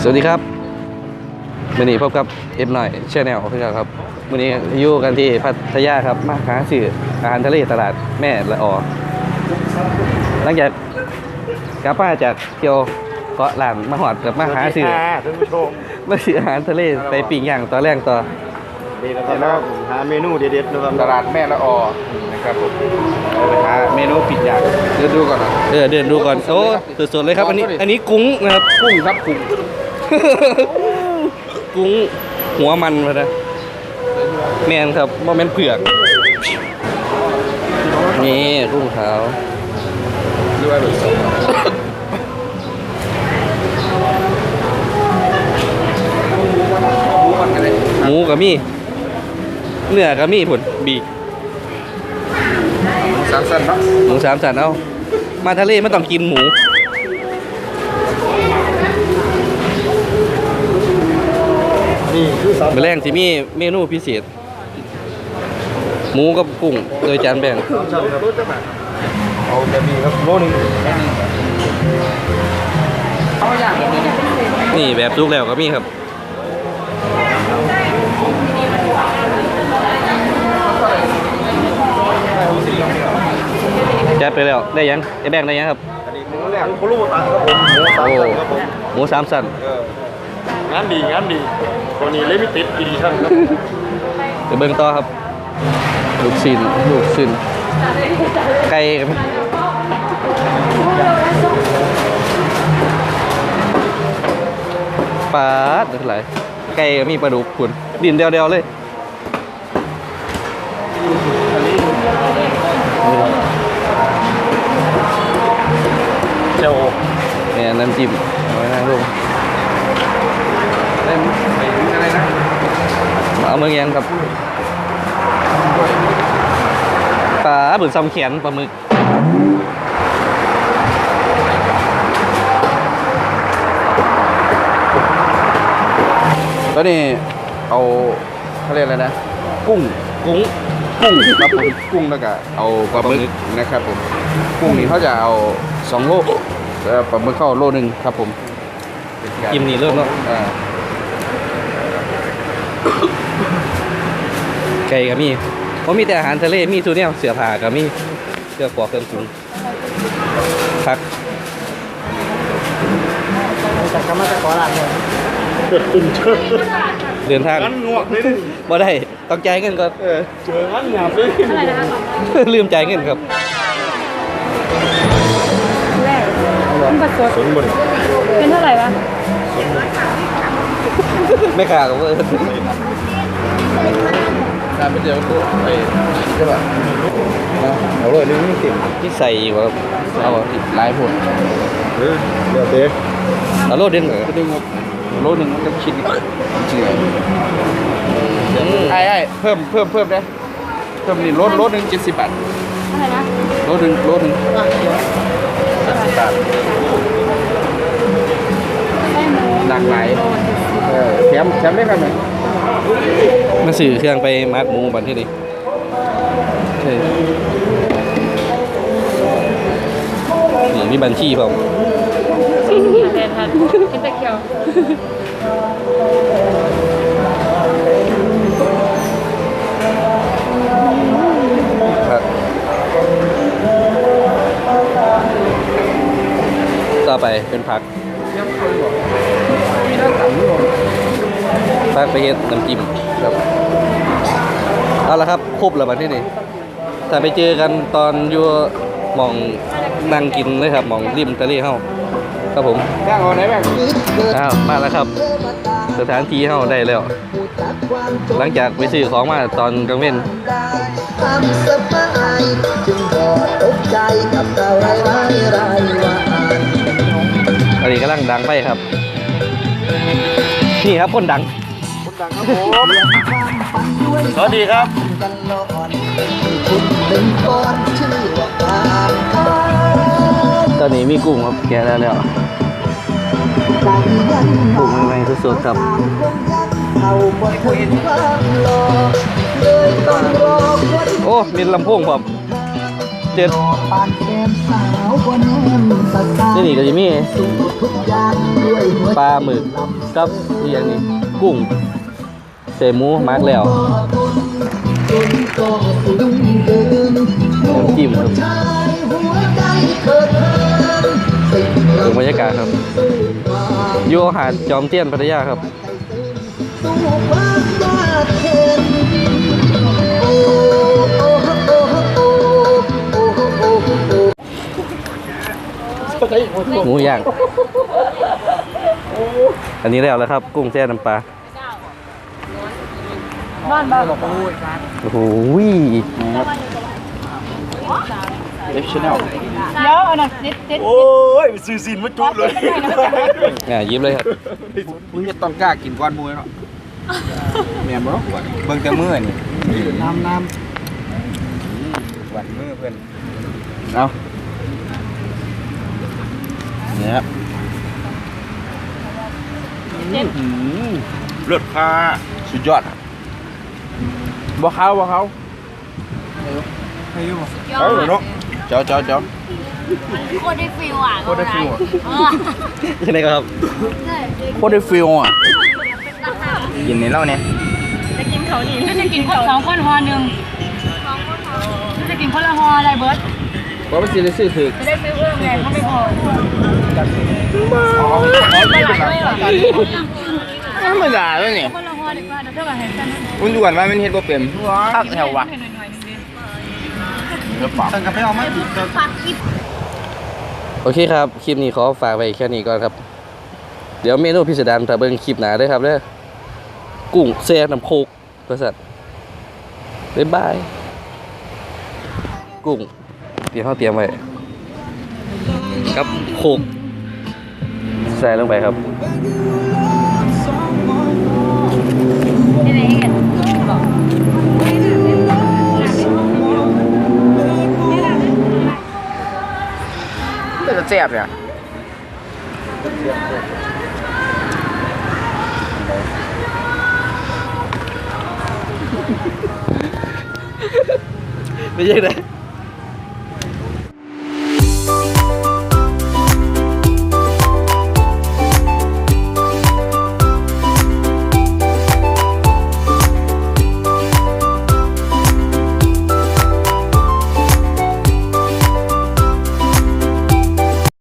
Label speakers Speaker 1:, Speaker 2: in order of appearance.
Speaker 1: สวัสดีครับวันนี้พบกับหน่อยแชนแนลครับวันนี้อยู่กันที่พัทยาครับมาหาซื้ออาหารทะเลตลาดแม่ละออหลังจากกลับมาจากเที่ยวเกาะล้านมาหอดกับมาหาซื้อ
Speaker 2: ท่านผู้ชม
Speaker 1: มาซื้ออาหารทะเลไปปิ้งย่างต่อแรงต่อ
Speaker 2: นี่นะครับหาเมนูเด็ดๆนะครับ
Speaker 3: ตลาดแม่ละออนะครับผมหาเมนูปิ้งย่างเดินดูก่อนนะ
Speaker 1: เดินดูก่อนโอ้สดๆเลยครับอันนี้กุ้งนะครับ
Speaker 3: กุ้งครับกุ้ง
Speaker 1: กุ้งหัวมันมาเลยแมนครับโมเมนต์เผือกนี่กุ้งขาว
Speaker 3: ด้วยแบบ
Speaker 1: หมูกับมี่เนื้อกับมี่ผลบี
Speaker 3: สามสันเนาะ
Speaker 1: หมู3 สันเอามาทะเลไม่ต้องกินหมู
Speaker 2: นี่คือสาม
Speaker 1: แรงที่มีเมนูพิเศษหมูกับกุ้งโดยจานแบ่ง
Speaker 2: เอาแบบนี้ครับโลนึง
Speaker 1: นี่แบบซุกแล้วก็มีครับจัดไปแล้วได้ยังไอ้แบ่งได้ยังครับ
Speaker 2: อันนี้หมูแรกพลูตาครับผมหมูสามสันครับผม
Speaker 1: หมู3 สัน
Speaker 2: งานดีตัวนี้เลมิเต็ดอีดิชั่นครับ
Speaker 1: เดี๋ยวเบิ่งต่อครับลูกชิ้นไก่ครับปลาเท่าไหร่ไก่ก็มีปลาดุกขุนดินเดียวๆเลย
Speaker 2: เจ้า
Speaker 1: เนี่ยน้ำจิ้มเอาไว้นั่งลง
Speaker 3: อะไรนะ
Speaker 1: เอาเมืองยังครับปลาบึกซ้ำแขนปลาหมึก
Speaker 3: ตอนนี้เอาเขาเรียกอะไรนะกุ้งครับผมกุ้งแล้วก็เอาปลาหมึกนะครับผมกุ้งนี่เขาจะเอา2 โลปลาหมึกเข้าโลนึงครับผม
Speaker 1: กิมนี่เริ่มแล้วไก่ก็มีเพราะมีแต่อาหารทะเลมีทุเรียนเสือผ่าก็มีเสือปอกเครื่องปรุงพัก
Speaker 2: จากกรรมการขอลาเลยเกิดตื่นเชิญ
Speaker 1: เดินทาง
Speaker 2: งั้นงวกเลย
Speaker 1: บ่ได้ต้องจ่ายเงินก่อน
Speaker 2: เจองั้นหยาบเลย
Speaker 1: ลืมจ่ายเงินครับ
Speaker 4: แรกมันผสม
Speaker 2: สนบุญ
Speaker 4: เป็นเท่าไหร่วะ
Speaker 1: ไม่ขาดกับเพื่อน
Speaker 3: การไปเจอตัวไปใช่ป่ะเอาเลยนึงนี่ติด
Speaker 1: ที่ใส่ว่าเอา
Speaker 3: ลายผล
Speaker 2: เดี๋ยวเต้
Speaker 1: เอาโลดเด่นเหรอ
Speaker 3: ก็ดึงโลนึงมันก็คิดจริงไอ้เพิ่มได้เพิ่มนี่โลนึง70 บาท
Speaker 4: อะไรนะ
Speaker 3: โลนึง70 บาทหลากหลายแถมได้ครับไหม
Speaker 1: มาสื่อเครื่องไปมัดหมูบันที่นี่นี่มีบัญชีผม
Speaker 4: แทนทันกินตะเกียว
Speaker 1: ครับต่อไปเป็นผักไปเฮ็ดน้ำจิ้มครับเอาละครับครบแล้วบัดนี้นี่ถ้าไปเจอกันตอนอยู่หม่องนั่งกินเลยครับหม่องริมทะเลเฮาครับผม
Speaker 3: ย่างเอาไหนแม่ง
Speaker 1: มาแล้วครับสถานที่เฮาได้แล้วหลังจากไปซื้อของมาตอนกลางเว้นอันนี้กำลังดังไปครับนี่ครับคนดัง
Speaker 2: ครับผมสวัสดีครับ
Speaker 1: ตอนนี้มีกุ้งครับแกะได้แล้วกุ้งใหม่ๆสดๆครับโอ้มีลำโพงครับเจ็ดนี่ก็จะมี ปลาหมึกกับอีกอย่างนี้กุ้งเสหมูมาร์กแล้วน้ำจิ้มครับดูบรรยากาศครับอยู่หาดจอมเตี้ยนพัทยาครับหมูย่างอันนี้แล้วครับกุ้งแช่น้ำปลา
Speaker 4: บ้านบ้าน
Speaker 1: โอ้โห
Speaker 3: เอฟชแนล
Speaker 4: เดี๋ยวเอาหน่อยเด็ด
Speaker 2: โอ้ยซื้อสินมาจุเลย
Speaker 1: ยิ้มเลยครับ
Speaker 3: มึงจะต้องกล้ากินก้อนมูเนาะแม่นบ่หวานเบิ่งแต่มื้อนี่น้ำหวานมื้อเพิ่นเอาเนี่ยครับ
Speaker 2: เลือดพา
Speaker 3: สุดยอดบ่เขา
Speaker 2: เอาเลยเนาะ
Speaker 3: เจ้า
Speaker 5: โคตรได้ฟิลอ่ะ
Speaker 2: โคตรได้ฟิลอ่ะ
Speaker 1: ยังไงครับ
Speaker 3: โคตรได้ฟิลอ่ะกินในเหล้าเนี่ย
Speaker 4: จะกินเขาดีจะกินคน2 คนห่อหนึ่งจะกินคนละห่ออะไรเบิร์ด
Speaker 1: ว่ามันสิได้ซื้อถือ
Speaker 4: จะได้ฟิลเพิ่มไงเขาไม่พอ
Speaker 3: ธรรมดาเลยนี่
Speaker 4: คนละห่อดีกว่าเดี๋ยวเท่ากับเห็นกัน
Speaker 3: อุ่นด่วนว่ามันเฮ็ดบ่เป็นคักแถววะ
Speaker 4: หน่อยๆนึงดิ
Speaker 3: สั่งกาแฟเอาไหม
Speaker 1: โอเคครับ คลิปนี้ขอฝากไว้แค่นี้ก่อนครับ เดี๋ยวเมนูพิสดารถ้าเบิ่งคลิปหน้าด้วยครับเด้อกุ้งแซ่น้ำโคกบริษัทบ๊ายบาย กุ้งเดี๋ยวเขาเตรียมไว้ครับโคกใส่ลงไปครับ
Speaker 4: นี่เลยเห็น
Speaker 3: แต่จะแซ่บเนี่ย
Speaker 1: ไม่ใช่นะ